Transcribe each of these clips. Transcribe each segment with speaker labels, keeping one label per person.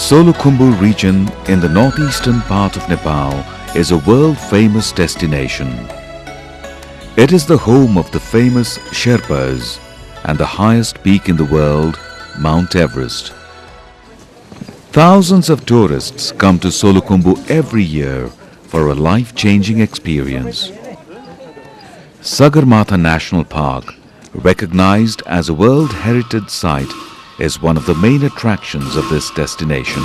Speaker 1: Solukhumbu region in the northeastern part of Nepal is a world-famous destination. It is the home of the famous Sherpas and the highest peak in the world, Mount Everest. Thousands of tourists come to Solukhumbu every year for a life-changing experience. Sagarmatha National Park, recognized as a World Heritage Site, is one of the main attractions of this destination.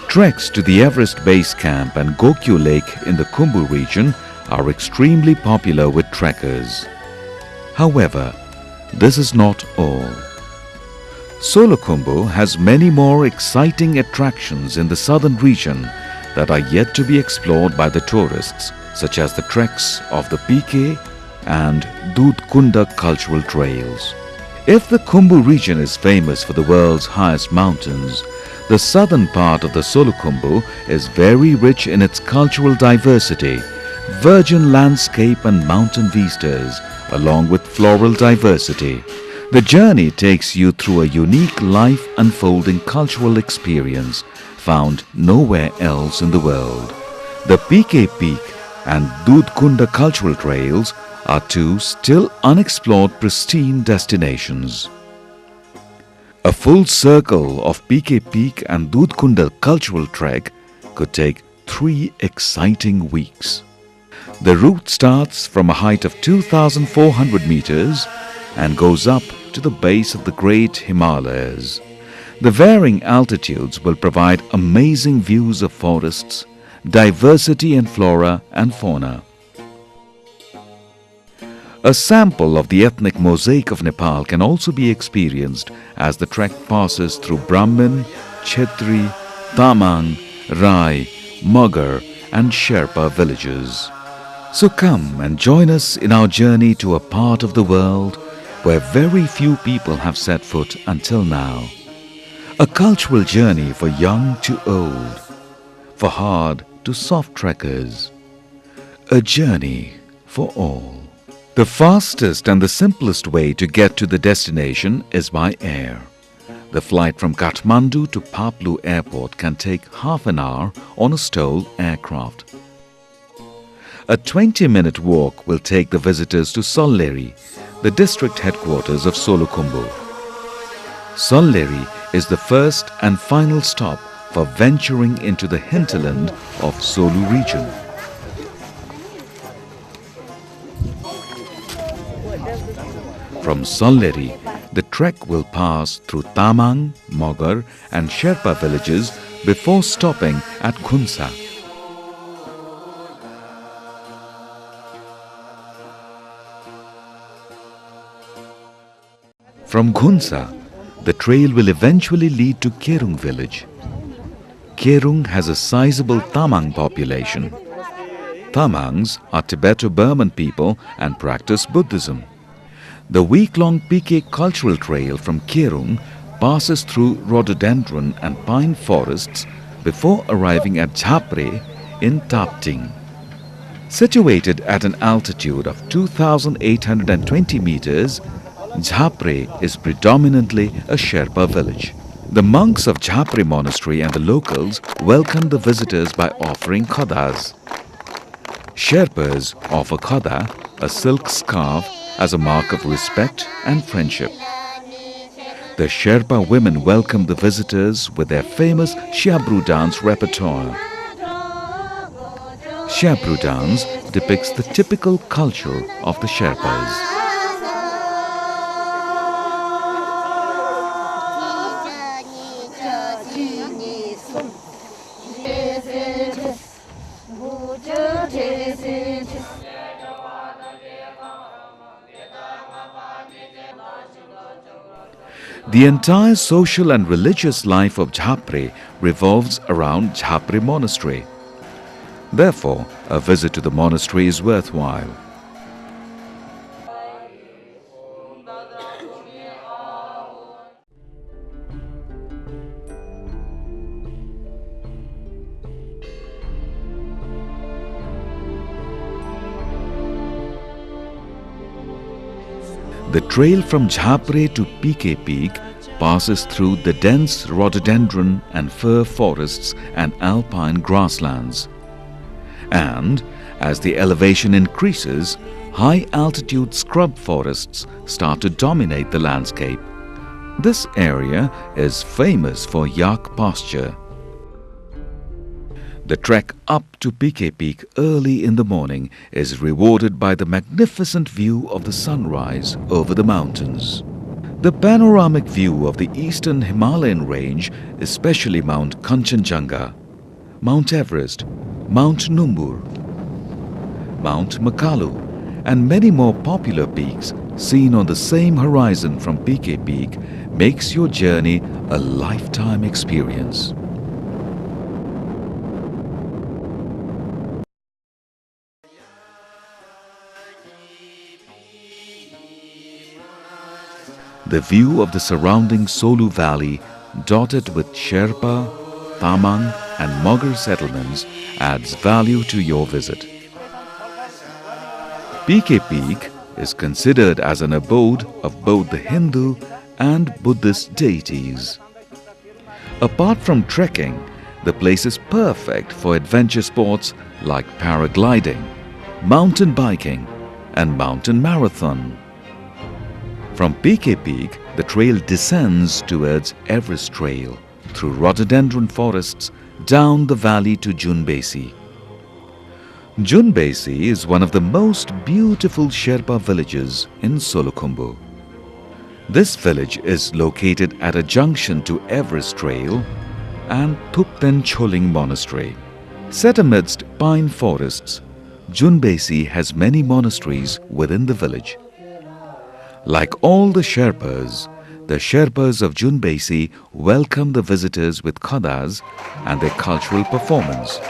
Speaker 1: Treks to the Everest Base Camp and Gokyu Lake in the Khumbu region are extremely popular with trekkers. However, this is not all. Solukhumbu has many more exciting attractions in the southern region that are yet to be explored by the tourists, such as the treks of the Pikey and Dudhkunda cultural trails. If the Khumbu region is famous for the world's highest mountains, the southern part of the Solukhumbu is very rich in its cultural diversity, virgin landscape and mountain vistas, along with floral diversity. The journey takes you through a unique life-unfolding cultural experience found nowhere else in the world. The Pikey Peak and Dudhkunda cultural trails are two still unexplored pristine destinations. A full circle of Pikey Peak and Dudhkunda cultural trek could take 3 exciting weeks. The route starts from a height of 2,400 meters and goes up to the base of the Great Himalayas. The varying altitudes will provide amazing views of forests, diversity in flora and fauna. A sample of the ethnic mosaic of Nepal can also be experienced as the trek passes through Brahmin, Kshetri, Tamang, Rai, Magar and Sherpa villages. So come and join us in our journey to a part of the world where very few people have set foot until now. A cultural journey for young to old, for hard to soft trekkers. A journey for all. The fastest and the simplest way to get to the destination is by air. The flight from Kathmandu to Paplu Airport can take half an hour on a STOL aircraft. A 20-minute walk will take the visitors to Solleri, the district headquarters of Solukhumbu. Solleri is the first and final stop for venturing into the hinterland of Solu region. From Solleri, the trek will pass through Tamang, Magar and Sherpa villages before stopping at Khunsa. From Khunsa, the trail will eventually lead to Kerung village. Kerung has a sizable Tamang population. Tamangs are Tibeto-Burman people and practice Buddhism. The week-long Pikey cultural trail from Kerung passes through rhododendron and pine forests before arriving at Jhapre in Tapting. Situated at an altitude of 2,820 meters, Jhapre is predominantly a Sherpa village. The monks of Jhapre monastery and the locals welcome the visitors by offering khadas. Sherpas offer khada, a silk scarf, as a mark of respect and friendship. The Sherpa women welcome the visitors with their famous Shabru dance repertoire. Shabru dance depicts the typical culture of the Sherpas. The entire social and religious life of Jhapre revolves around Jhapre monastery. Therefore, a visit to the monastery is worthwhile. The trail from Jhapre to Pikey Peak passes through the dense rhododendron and fir forests and alpine grasslands. And as the elevation increases, high-altitude scrub forests start to dominate the landscape. This area is famous for yak pasture. The trek up to Pikey Peak early in the morning is rewarded by the magnificent view of the sunrise over the mountains. The panoramic view of the eastern Himalayan range, especially Mount Kanchenjunga, Mount Everest, Mount Numbur, Mount Makalu, and many more popular peaks seen on the same horizon from Pikey Peak makes your journey a lifetime experience. The view of the surrounding Solu Valley, dotted with Sherpa, Tamang and Mogar settlements, adds value to your visit. Pikey Peak is considered as an abode of both the Hindu and Buddhist deities. Apart from trekking, the place is perfect for adventure sports like paragliding, mountain biking and mountain marathon. From Pikey Peak, the trail descends towards Everest Trail through rhododendron forests down the valley to Junbesi. Junbesi is one of the most beautiful Sherpa villages in Solukhumbu. This village is located at a junction to Everest Trail and Thupten Choling Monastery. Set amidst pine forests, Junbesi has many monasteries within the village. Like all the Sherpas of Junbesi welcome the visitors with khadas and their cultural performance.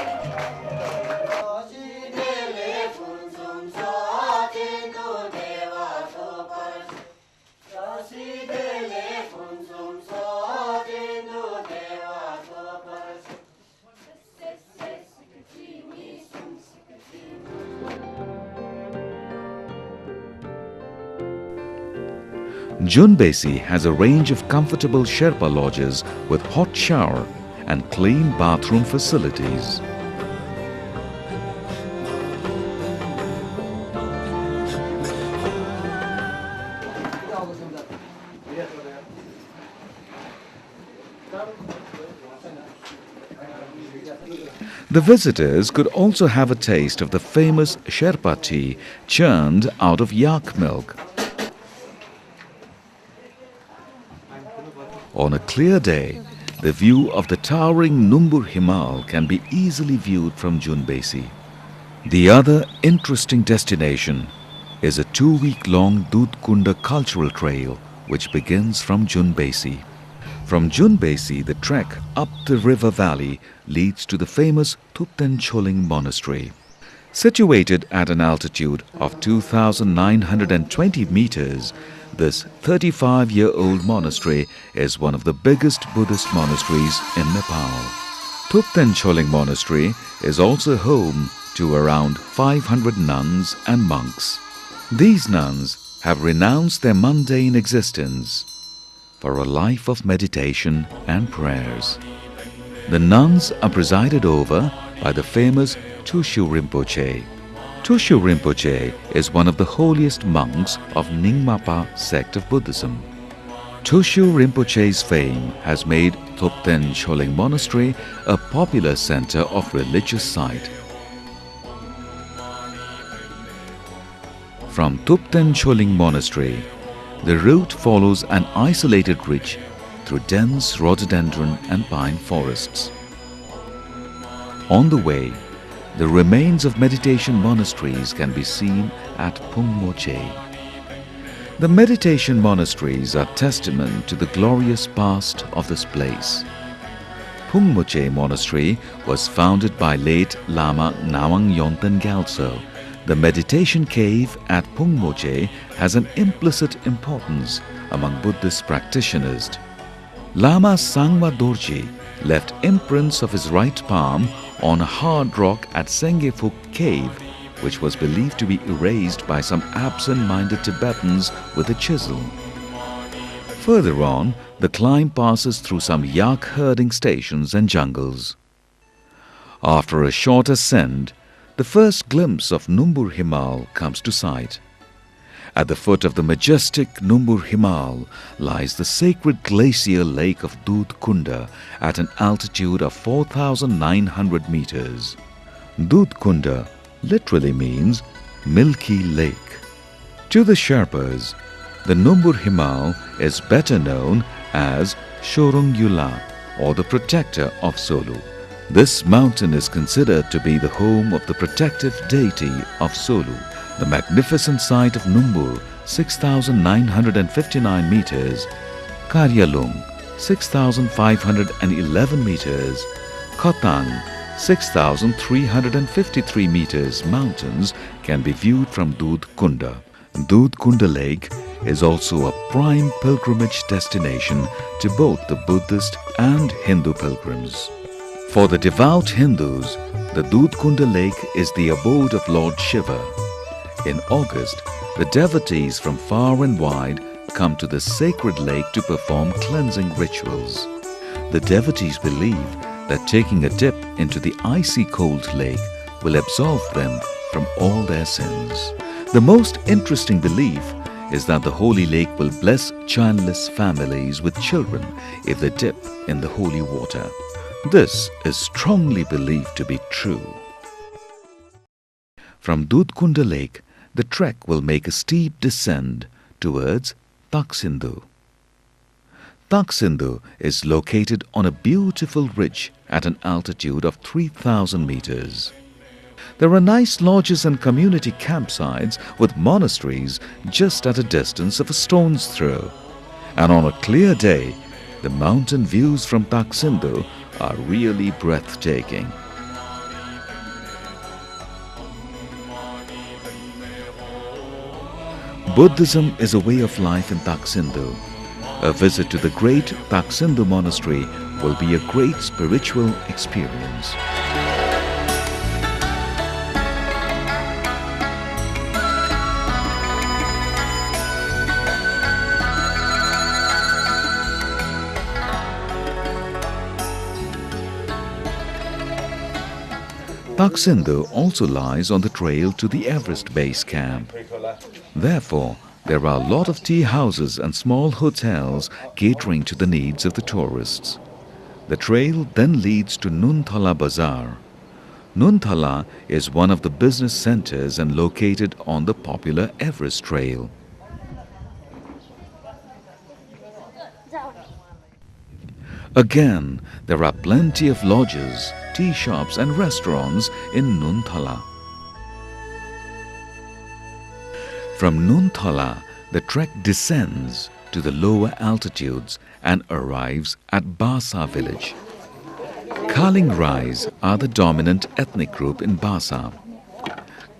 Speaker 1: Junbesi has a range of comfortable Sherpa lodges with hot shower and clean bathroom facilities. The visitors could also have a taste of the famous Sherpa tea churned out of yak milk. On a clear day, the view of the towering Numbur Himal can be easily viewed from Junbesi. The other interesting destination is a 2-week-long Dudhkunda cultural trail which begins from Junbesi. From Junbesi, the trek up the river valley leads to the famous Thupten Choling Monastery. Situated at an altitude of 2,920 meters, this 35-year-old monastery is one of the biggest Buddhist monasteries in Nepal. Thupten Choling Monastery is also home to around 500 nuns and monks. These nuns have renounced their mundane existence for a life of meditation and prayers. The nuns are presided over by the famous Tushu Rinpoche. Tushu Rinpoche is one of the holiest monks of Nyingmapa sect of Buddhism. Tushu Rinpoche's fame has made Thupten Choling Monastery a popular center of religious sight. From Thupten Choling Monastery, the route follows an isolated ridge through dense rhododendron and pine forests. On the way, the remains of meditation monasteries can be seen at Phungmoche. The meditation monasteries are testament to the glorious past of this place. Phungmoche Monastery was founded by late Lama Nawang Yonten Gyaltso. The meditation cave at Phungmoche has an implicit importance among Buddhist practitioners. Lama Sangma Dorji left imprints of his right palm on a hard rock at Sengefuk cave which was believed to be erased by some absent-minded Tibetans with a chisel. Further on, the climb passes through some yak herding stations and jungles. After a short ascent, the first glimpse of Numbur Himal comes to sight. At the foot of the majestic Numbur Himal lies the sacred glacier lake of Dudhkunda at an altitude of 4,900 meters. Dudhkunda literally means milky lake. To the Sherpas, the Numbur Himal is better known as Shorungyula, or the protector of Solu. This mountain is considered to be the home of the protective deity of Solu. The magnificent site of Numbur, 6,959 meters, Karyalung, 6,511 meters, Khotang, 6,353 meters mountains can be viewed from Dudhkunda. Dudhkunda Lake is also a prime pilgrimage destination to both the Buddhist and Hindu pilgrims. For the devout Hindus, the Dudhkunda Lake is the abode of Lord Shiva. In August, the devotees from far and wide come to the sacred lake to perform cleansing rituals. The devotees believe that taking a dip into the icy cold lake will absolve them from all their sins. The most interesting belief is that the holy lake will bless childless families with children if they dip in the holy water. This is strongly believed to be true. From Dudhkunda Lake, the trek will make a steep descent towards Taksindu. Taksindu is located on a beautiful ridge at an altitude of 3,000 meters. There are nice lodges and community campsites with monasteries just at a distance of a stone's throw. And on a clear day, the mountain views from Taksindu are really breathtaking. Buddhism is a way of life in Taksindu. A visit to the great Taksindu monastery will be a great spiritual experience. Taksindu also lies on the trail to the Everest Base Camp. Therefore, there are a lot of tea houses and small hotels catering to the needs of the tourists. The trail then leads to Nunthala Bazaar. Nunthala is one of the business centers and located on the popular Everest Trail. Again, there are plenty of lodges, tea shops and restaurants in Nunthala. From Nunthala, the trek descends to the lower altitudes and arrives at Basa village. Kaling Rais are the dominant ethnic group in Basa.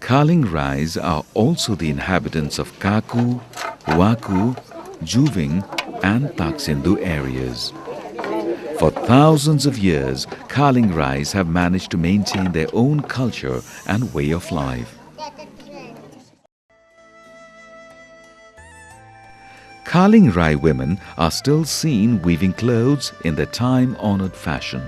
Speaker 1: Kaling Rais are also the inhabitants of Kaku, Waku, Juving and Taksindu areas. For thousands of years, Kaling Rais have managed to maintain their own culture and way of life. Kaling Rai women are still seen weaving clothes in their time-honored fashion.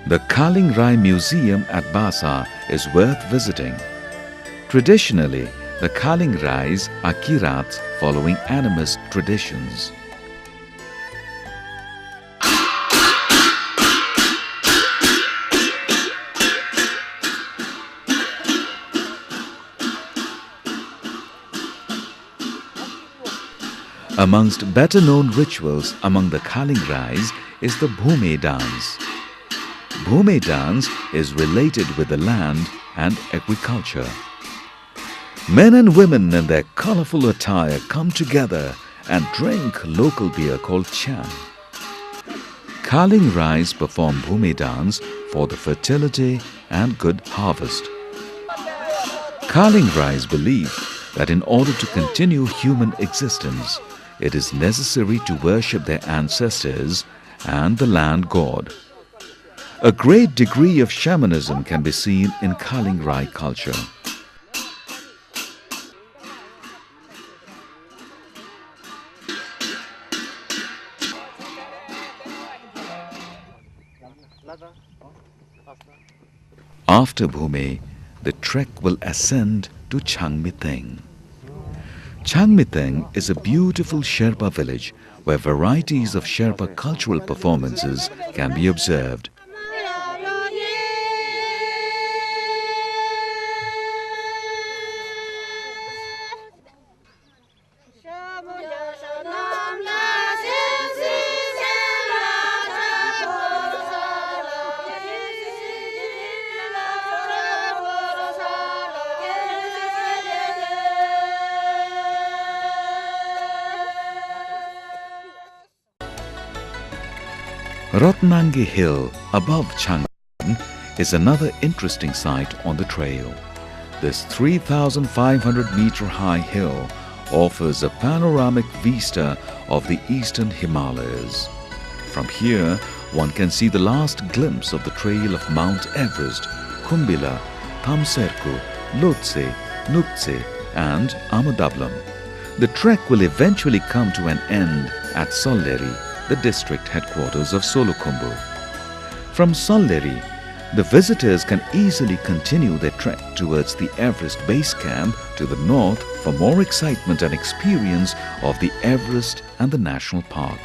Speaker 1: The Kaling Rai Museum at Basa is worth visiting. Traditionally, the Kaling Rais are Kirats following animist traditions. Amongst better-known rituals among the Kaling Rais is the Bhume dance. Bhume dance is related with the land and agriculture. Men and women in their colorful attire come together and drink local beer called Chan. Kaling Rais perform Bhume dance for the fertility and good harvest. Kaling Rais believe that in order to continue human existence, it is necessary to worship their ancestors and the land god. A great degree of shamanism can be seen in Kalingrai culture. After Bhume, the trek will ascend to Changmiteng. Changmiteng is a beautiful Sherpa village where varieties of Sherpa cultural performances can be observed. Ratnangi Hill above Changmiteng is another interesting site on the trail. This 3,500-meter high hill offers a panoramic vista of the eastern Himalayas. From here, one can see the last glimpse of the trail of Mount Everest, Kumbila, Thamserku, Lhotse, Nukse and Amadablam. The trek will eventually come to an end at Salleri, the district headquarters of Solukhumbu. From Salleri, the visitors can easily continue their trek towards the Everest base camp to the north for more excitement and experience of the Everest and the national park.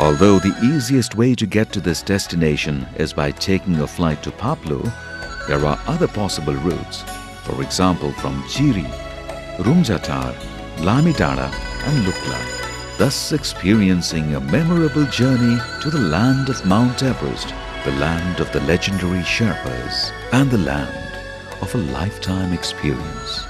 Speaker 1: Although the easiest way to get to this destination is by taking a flight to Paplu, there are other possible routes, for example from Chiri, Rumjatar, Lamidara and Lukla, thus experiencing a memorable journey to the land of Mount Everest, the land of the legendary Sherpas, and the land of a lifetime experience.